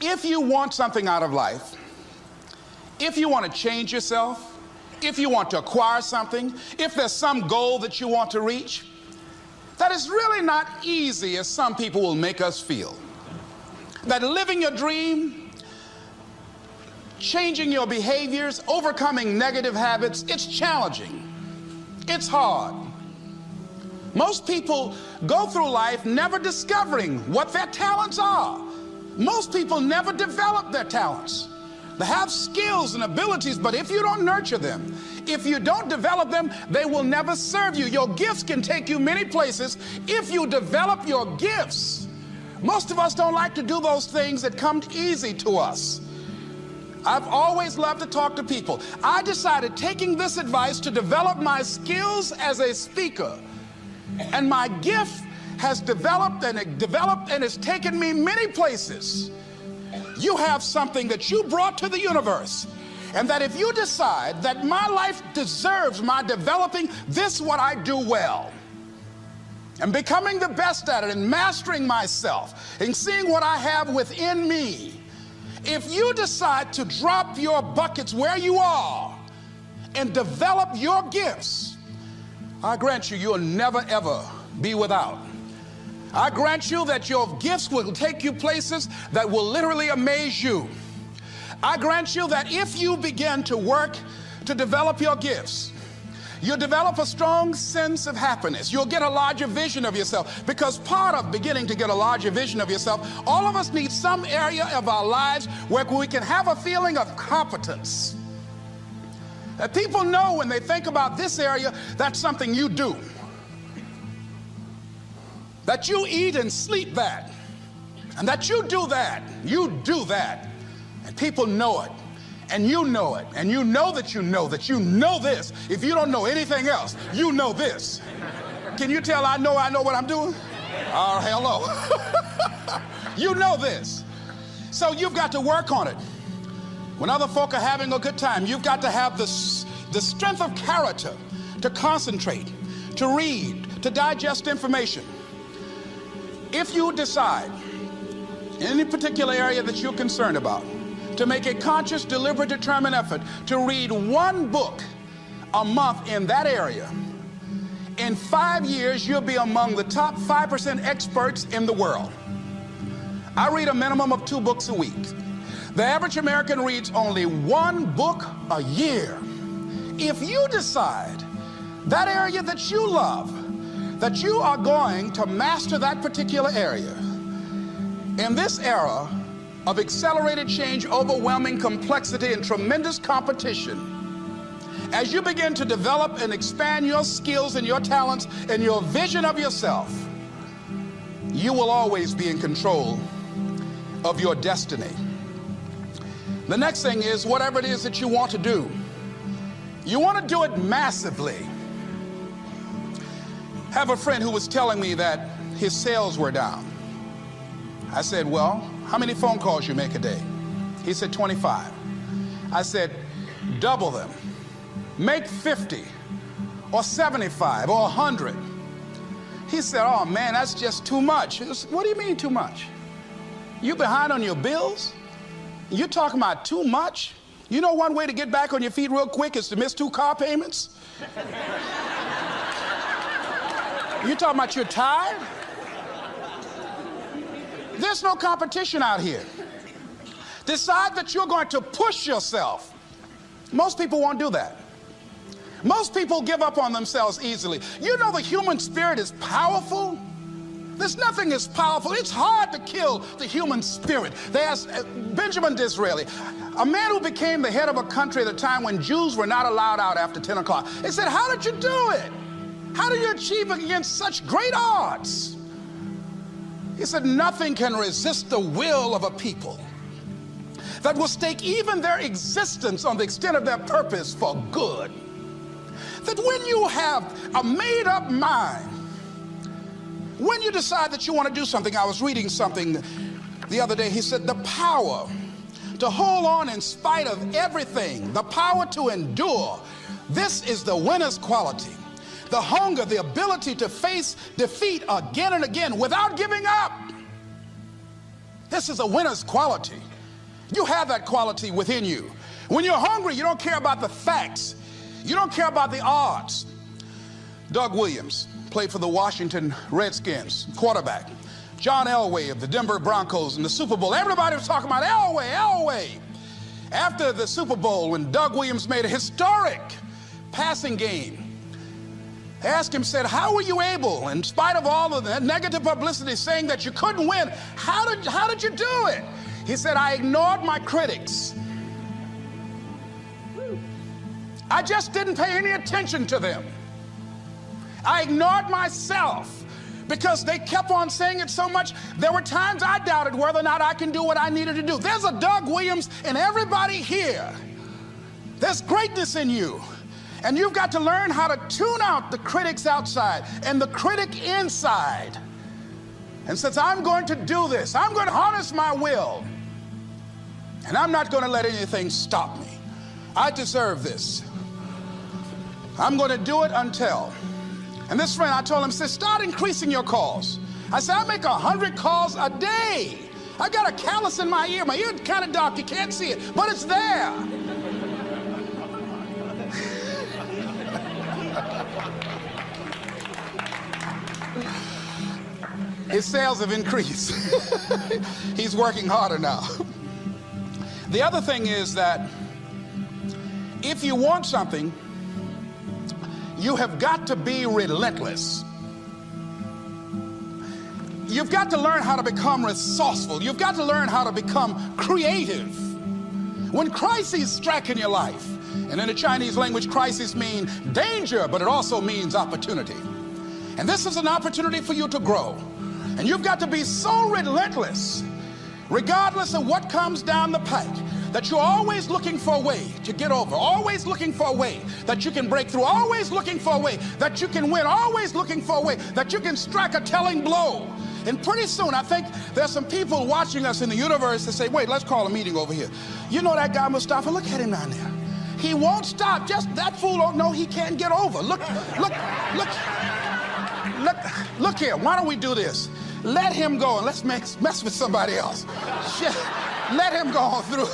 If you want something out of life, if you want to change yourself, if you want to acquire something, if there's some goal that you want to reach, that is really not easy as some people will make us feel. That living your dream, changing your behaviors, overcoming negative habits, it's challenging. It's hard. Most people go through life never discovering what their talents are. Most people never develop their talents. They have skills and abilities, but if you don't nurture them, if you don't develop them, they will never serve you. Your gifts can take you many places if you develop your gifts. Most of us don't like to do those things that come easy to us. I've always loved to talk to people. I decided, taking this advice, to develop my skills as a speaker. And my gift has developed and it's taken me many places. You have something that you brought to the universe, and that if you decide that my life deserves my developing this, what I do well, and becoming the best at it, and mastering myself, and seeing what I have within me, if you decide to drop your buckets where you are and develop your gifts, I grant you, you'll never ever be without. I grant you that your gifts will take you places that will literally amaze you. I grant you that if you begin to work to develop your gifts, you'll develop a strong sense of happiness. You'll get a larger vision of yourself, because part of beginning to get a larger vision of yourself, all of us need some area of our lives where we can have a feeling of competence. That people know when they think about this area, that's something you do. That you eat and sleep that, and that you do that, and people know it, and you know it, and you know that you know this. If you don't know anything else, you know this. Can you tell I know what I'm doing? Oh, hello. You know this. So you've got to work on it. When other folk are having a good time, you've got to have the strength of character to concentrate, to read, to digest information. If you decide in any particular area that you're concerned about, to make a conscious, deliberate, determined effort to read one book a month in that area, in 5 years, you'll be among the top 5% experts in the world. I read a minimum of 2 books a week. The average American reads only 1 book a year. If you decide that area that you love, that you are going to master that particular area, in this era of accelerated change, overwhelming complexity, and tremendous competition, as you begin to develop and expand your skills and your talents and your vision of yourself, you will always be in control of your destiny. The next thing is, whatever it is that you want to do, you want to do it massively. I have a friend who was telling me that his sales were down. I said, well, how many phone calls you make a day? He said, 25. I said, double them. Make 50 or 75 or 100. He said, oh man, that's just too much. What do you mean too much? You behind on your bills? You talking about too much? You know one way to get back on your feet real quick is to miss 2 car payments? You talking about you're tired? There's no competition out here. Decide that you're going to push yourself. Most people won't do that. Most people give up on themselves easily. You know the human spirit is powerful. There's nothing as powerful. It's hard to kill the human spirit. They asked Benjamin Disraeli, a man who became the head of a country at a time when Jews were not allowed out after 10 o'clock. They said, how did you do it? How do you achieve it against such great odds? He said, nothing can resist the will of a people that will stake even their existence on the extent of their purpose for good. That when you have a made-up mind, when you decide that you want to do something, I was reading something the other day, he said, the power to hold on in spite of everything, the power to endure, this is the winner's quality. The hunger, the ability to face defeat again and again without giving up. This is a winner's quality. You have that quality within you. When you're hungry, you don't care about the facts. You don't care about the odds. Doug Williams played for the Washington Redskins, quarterback. John Elway of the Denver Broncos in the Super Bowl. Everybody was talking about Elway. After the Super Bowl, when Doug Williams made a historic passing game, they asked him, said, how were you able, in spite of all of the negative publicity saying that you couldn't win, how did you do it? He said, I ignored my critics. I just didn't pay any attention to them. I ignored myself because they kept on saying it so much. There were times I doubted whether or not I can do what I needed to do. There's a Doug Williams in everybody here. There's greatness in you. And you've got to learn how to tune out the critics outside and the critic inside. And since I'm going to do this, I'm going to harness my will. And I'm not going to let anything stop me. I deserve this. I'm going to do it until. And this friend, I told him, said, start increasing your calls. I said, I make 100 calls a day. I got a callus in my ear. My ear's kind of dark. You can't see it, but it's there. His sales have increased. He's working harder now. The other thing is that if you want something, you have got to be relentless. You've got to learn how to become resourceful. You've got to learn how to become creative. When crises strike in your life, and in the Chinese language, crises mean danger, but it also means opportunity. And this is an opportunity for you to grow. And you've got to be so relentless, regardless of what comes down the pike, that you're always looking for a way to get over, always looking for a way that you can break through, always looking for a way that you can win, always looking for a way that you can strike a telling blow. And pretty soon, I think there's some people watching us in the universe that say, wait, let's call a meeting over here. You know that guy Mustafa? Look at him down there. He won't stop. Just that fool don't know he can't get over. Look here. Why don't we do this? Let him go and let's mess with somebody else. Shit. Let him go on through.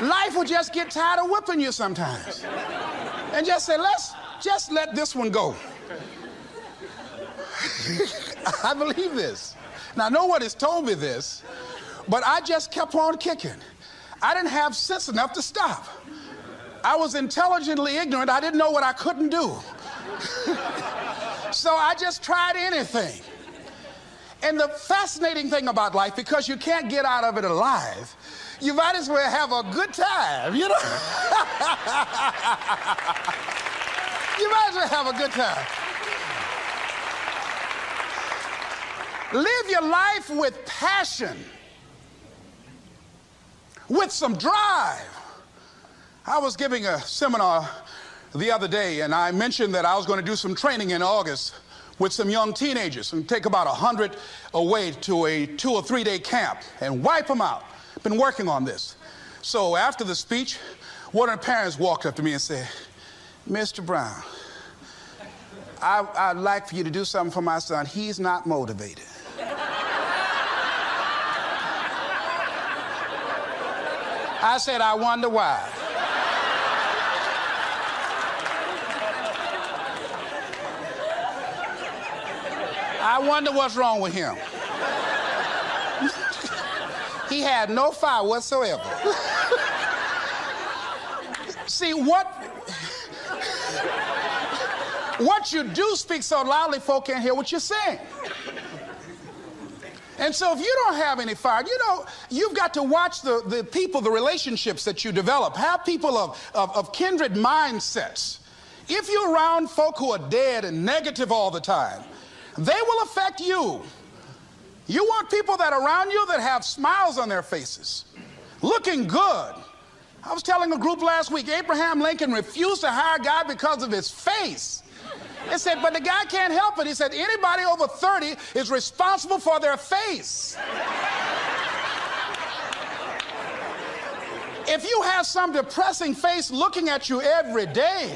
Life will just get tired of whipping you sometimes. And just say, just let this one go. I believe this. Now, no one has told me this, but I just kept on kicking. I didn't have sense enough to stop. I was intelligently ignorant. I didn't know what I couldn't do. So I just tried anything. And the fascinating thing about life, because you can't get out of it alive, you might as well have a good time, you know? You might as well have a good time. Live your life with passion, with some drive. I was giving a seminar the other day, and I mentioned that I was going to do some training in August with some young teenagers and take about 100 away to a 2 or 3 day camp and wipe them out. Been working on this. So after the speech, one of the parents walked up to me and said, Mr. Brown, I'd like for you to do something for my son. He's not motivated. I said, I wonder why. I wonder what's wrong with him. He had no fire whatsoever. See, what you do speak so loudly, folk can't hear what you're saying. And so if you don't have any fire, you've got to watch the people, the relationships that you develop. Have people of kindred mindsets. If you're around folk who are dead and negative all the time, they will affect you. You want people that are around you that have smiles on their faces, looking good. I was telling a group last week, Abraham Lincoln refused to hire a guy because of his face. They said, but the guy can't help it. He said, anybody over 30 is responsible for their face. If you have some depressing face looking at you every day,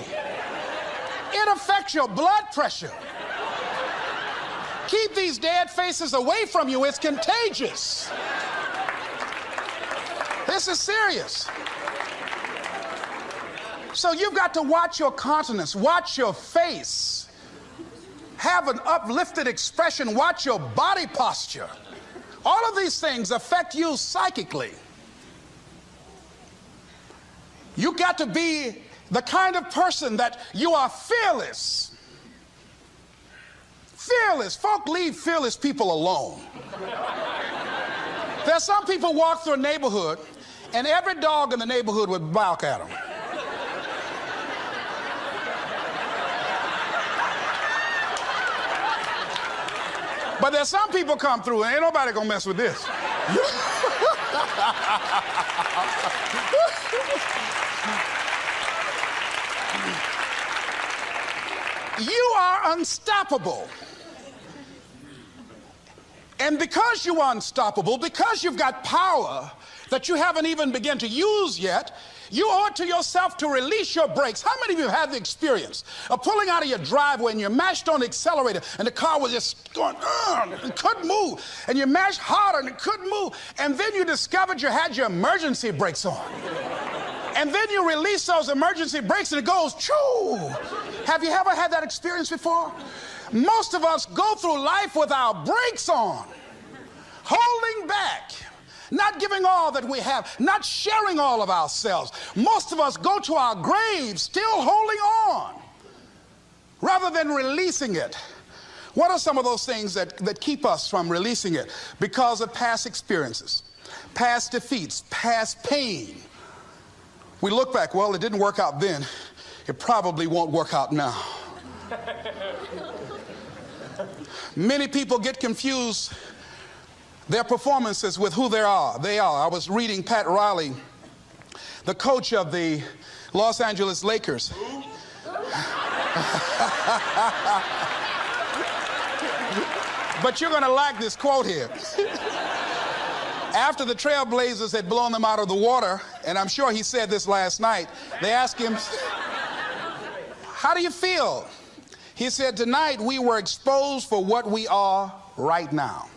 it affects your blood pressure. Keep these dead faces away from you. It's contagious. This is serious. So you've got to watch your countenance, watch your face, have an uplifted expression, watch your body posture. All of these things affect you psychically. You got to be the kind of person that you are fearless. Fearless. Folk leave fearless people alone. There's some people walk through a neighborhood and every dog in the neighborhood would bark at them. But there's some people come through and ain't nobody gonna mess with this. You are unstoppable. And because you are unstoppable, because you've got power that you haven't even begun to use yet, you owe it to yourself to release your brakes. How many of you have the experience of pulling out of your driveway and you mashed on the accelerator and the car was just going, it couldn't move, and you mashed harder and it couldn't move, and then you discovered you had your emergency brakes on. And then you release those emergency brakes and it goes, choo! Have you ever had that experience before? Most of us go through life with our brakes on, holding back, not giving all that we have, not sharing all of ourselves. Most of us go to our graves still holding on rather than releasing it. What are some of those things that keep us from releasing it? Because of past experiences, past defeats, past pain. We look back, well, it didn't work out then. It probably won't work out now. Many people get confused their performances with who they are. I was reading Pat Riley, the coach of the Los Angeles Lakers. But you're going to like this quote here. After the Trailblazers had blown them out of the water, and I'm sure he said this last night, they asked him, how do you feel? He said, tonight we were exposed for what we are right now.